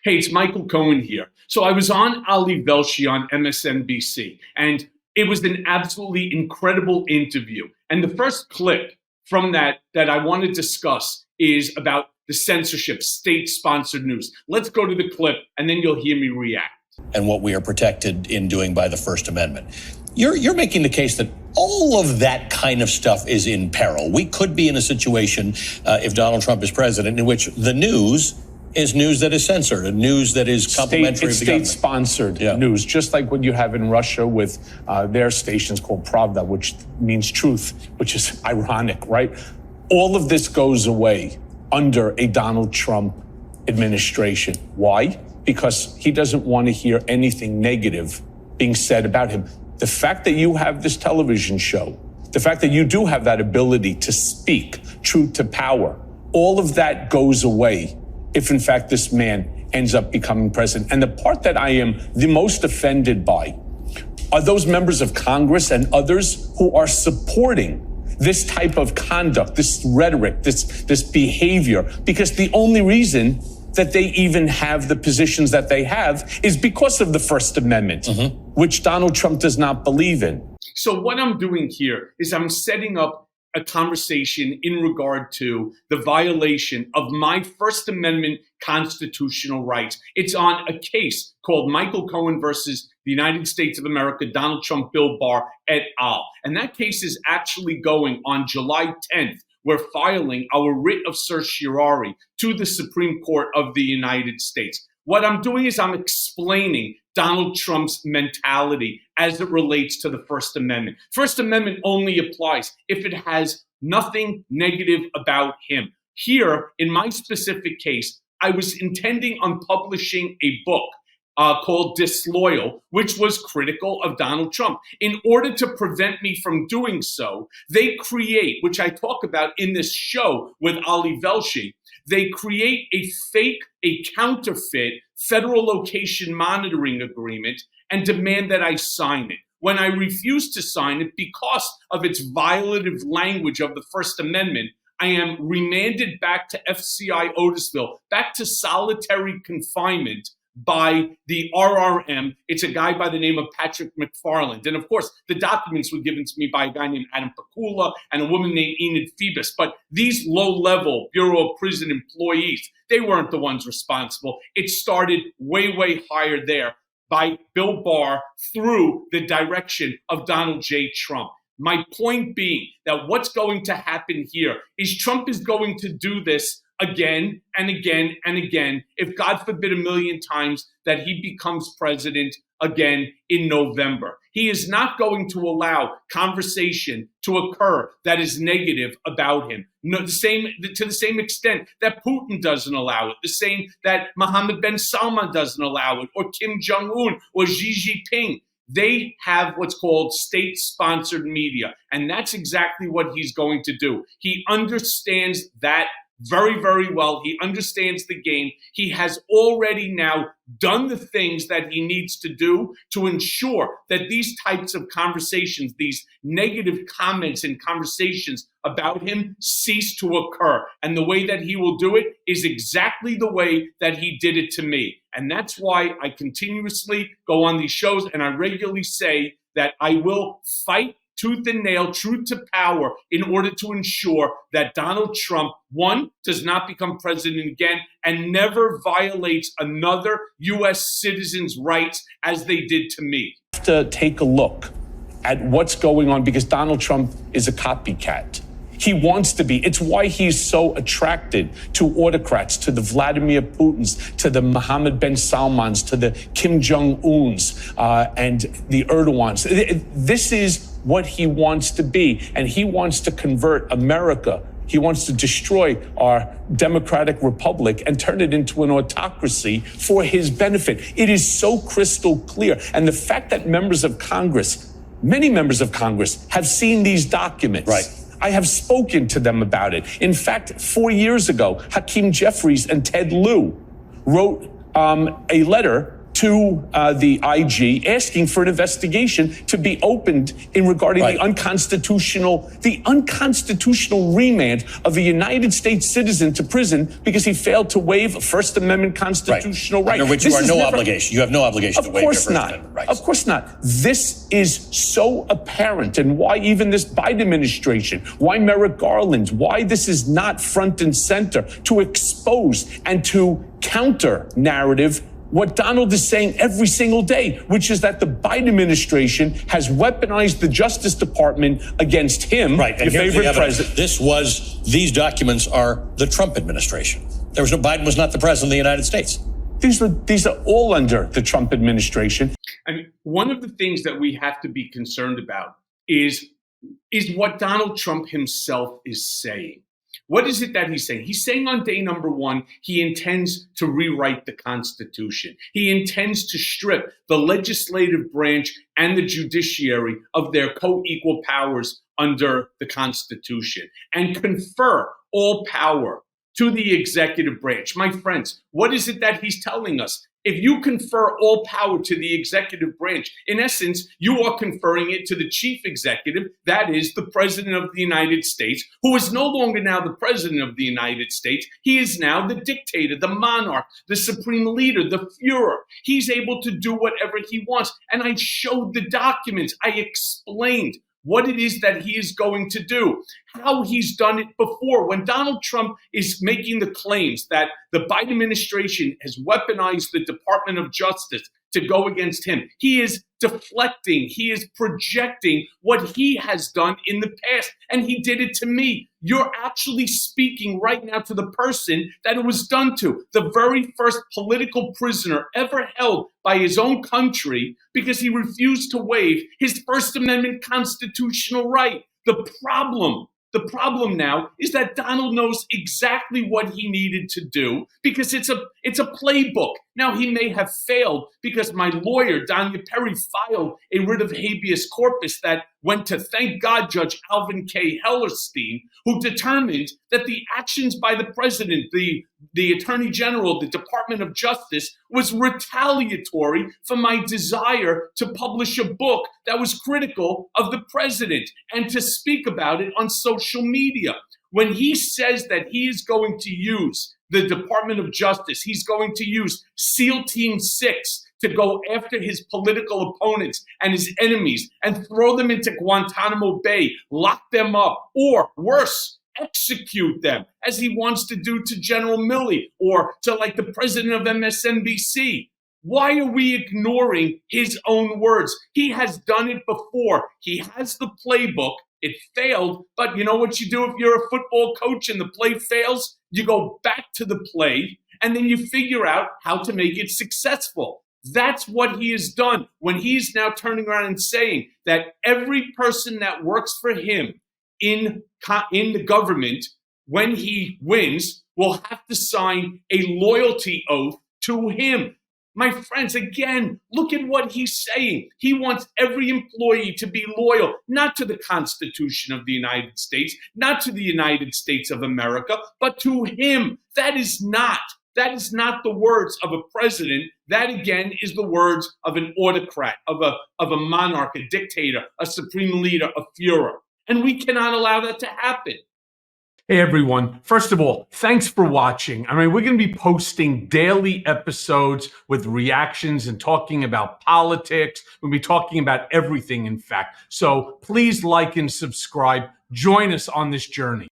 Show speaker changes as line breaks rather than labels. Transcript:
Hey, it's Michael Cohen here. So I was on Ali Velshi on MSNBC, and it was an absolutely incredible interview. And the first clip from that I want to discuss is about the censorship, state-sponsored news. Let's go to the clip, and then you'll hear me react.
And what we are protected in doing by the First Amendment. You're making the case that all of that kind of stuff is in peril. We could be in a situation, if Donald Trump is president, in which the news is news that is censored, and news that is complementary to the government.
State-sponsored news, just like what you have in Russia with their stations called Pravda, which means truth, which is ironic, right? All of this goes away under a Donald Trump administration. Why? Because he doesn't want to hear anything negative being said about him. The fact that you have this television show, the fact that you do have that ability to speak truth to power, all of that goes away if, in fact, this man ends up becoming president. And the part that I am the most offended by are those members of Congress and others who are supporting this type of conduct, this rhetoric, this behavior, because the only reason that they even have the positions that they have is because of the First Amendment, which Donald Trump does not believe in.
So what I'm doing here is I'm setting up a conversation in regard to the violation of my First Amendment constitutional rights. It's on a case called Michael Cohen versus the United States of America, Donald Trump, Bill Barr, et al. And that case is actually going on July 10th. We're filing our writ of certiorari to the Supreme Court of the United States. What I'm doing is I'm explaining Donald Trump's mentality as it relates to the First Amendment. First Amendment only applies if it has nothing negative about him. Here, in my specific case, I was intending on publishing a book called Disloyal, which was critical of Donald Trump. In order to prevent me from doing so, they create, which I talk about in this show with Ali Velshi, they create a counterfeit federal location monitoring agreement and demand that I sign it. When I refuse to sign it because of its violative language of the First Amendment, I am remanded back to FCI Otisville, back to solitary confinement by the RRM. It's a guy by the name of Patrick McFarland. And of course, the documents were given to me by a guy named Adam Pakula and a woman named Enid Phoebus. But these low-level Bureau of Prison employees, they weren't the ones responsible. It started way, way higher there by Bill Barr through the direction of Donald J. Trump. My point being that what's going to happen here is Trump is going to do this again and again and again, if God forbid a million times, that he becomes president again in November. He is not going to allow conversation to occur that is negative about him. No, to the same extent that Putin doesn't allow it, the same that Mohammed bin Salman doesn't allow it, or Kim Jong-un, or Xi Jinping. They have what's called state-sponsored media, and that's exactly what he's going to do. He understands that very, very well. He understands the game. He has already now done the things that he needs to do to ensure that these types of conversations, these negative comments and conversations about him cease to occur. And the way that he will do it is exactly the way that he did it to me. And that's why I continuously go on these shows and I regularly say that I will fight tooth and nail, truth to power, in order to ensure that Donald Trump, one, does not become president again and never violates another U.S. citizen's rights as they did to me.
To take a look at what's going on, because Donald Trump is a copycat. He wants to be. It's why he's so attracted to autocrats, to the Vladimir Putins, to the Mohammed bin Salmans, to the Kim Jong-uns, and the Erdogans. This is what he wants to be, and he wants to convert America. He wants to destroy our democratic republic and turn it into an autocracy for his benefit. It is so crystal clear. And the fact that members of Congress, many members of Congress, have seen these documents.
Right.
I have spoken to them about it. In fact, 4 years ago, Hakeem Jeffries and Ted Lieu wrote a letter to to the IG asking for an investigation to be opened in regarding the unconstitutional remand of a United States citizen to prison because he failed to waive a First Amendment constitutional right.
Under which you have no obligation. You have no obligation to waive your First Amendment rights.
Of course not. This is so apparent, and why even this Biden administration, why Merrick Garland, why this is not front and center to expose and to counter narrative what Donald is saying every single day, which is that the Biden administration has weaponized the Justice Department against him,
right? And
your favorite president.
These documents are the Trump administration. Biden was not the president of the United States.
These are all under the Trump administration.
I mean, one of the things that we have to be concerned about is what Donald Trump himself is saying. What is it that he's saying? He's saying on day number one, he intends to rewrite the Constitution. He intends to strip the legislative branch and the judiciary of their co-equal powers under the Constitution and confer all power to the executive branch. My friends, what is it that he's telling us? If you confer all power to the executive branch, in essence, you are conferring it to the chief executive, that is the president of the United States, who is no longer now the president of the United States. He is now the dictator, the monarch, the supreme leader, the Führer. He's able to do whatever he wants. And I showed the documents. I explained what it is that he is going to do, how he's done it before. When Donald Trump is making the claims that the Biden administration has weaponized the Department of Justice to go against him, he is deflecting, he is projecting what he has done in the past, and he did it to me. You're actually speaking right now to the person that it was done to, the very first political prisoner ever held by his own country because he refused to waive his First Amendment constitutional right. The problem now is that Donald knows exactly what he needed to do because it's a playbook. Now, he may have failed because my lawyer, Danya Perry, filed a writ of habeas corpus that went to, thank God, Judge Alvin K. Hellerstein, who determined that the actions by the president, the attorney general, the Department of Justice, was retaliatory for my desire to publish a book that was critical of the president and to speak about it on social media. When he says that he is going to use the Department of Justice, he's going to use SEAL Team 6 to go after his political opponents and his enemies and throw them into Guantanamo Bay, lock them up, or worse, execute them, as he wants to do to General Milley or to like the president of MSNBC. Why are we ignoring his own words? He has done it before. He has the playbook. It failed, but you know what you do if you're a football coach and the play fails? You go back to the play and then you figure out how to make it successful. That's what he has done when he's now turning around and saying that every person that works for him in the government, when he wins, will have to sign a loyalty oath to him. My friends, again, look at what he's saying. He wants every employee to be loyal, not to the Constitution of the United States, not to the United States of America, but to him. That is not the words of a president. That, again, is the words of an autocrat, of a monarch, a dictator, a supreme leader, a Führer. And we cannot allow that to happen.
Hey everyone, first of all, thanks for watching. I mean, we're going to be posting daily episodes with reactions and talking about politics. We'll be talking about everything, in fact. So please like and subscribe. Join us on this journey.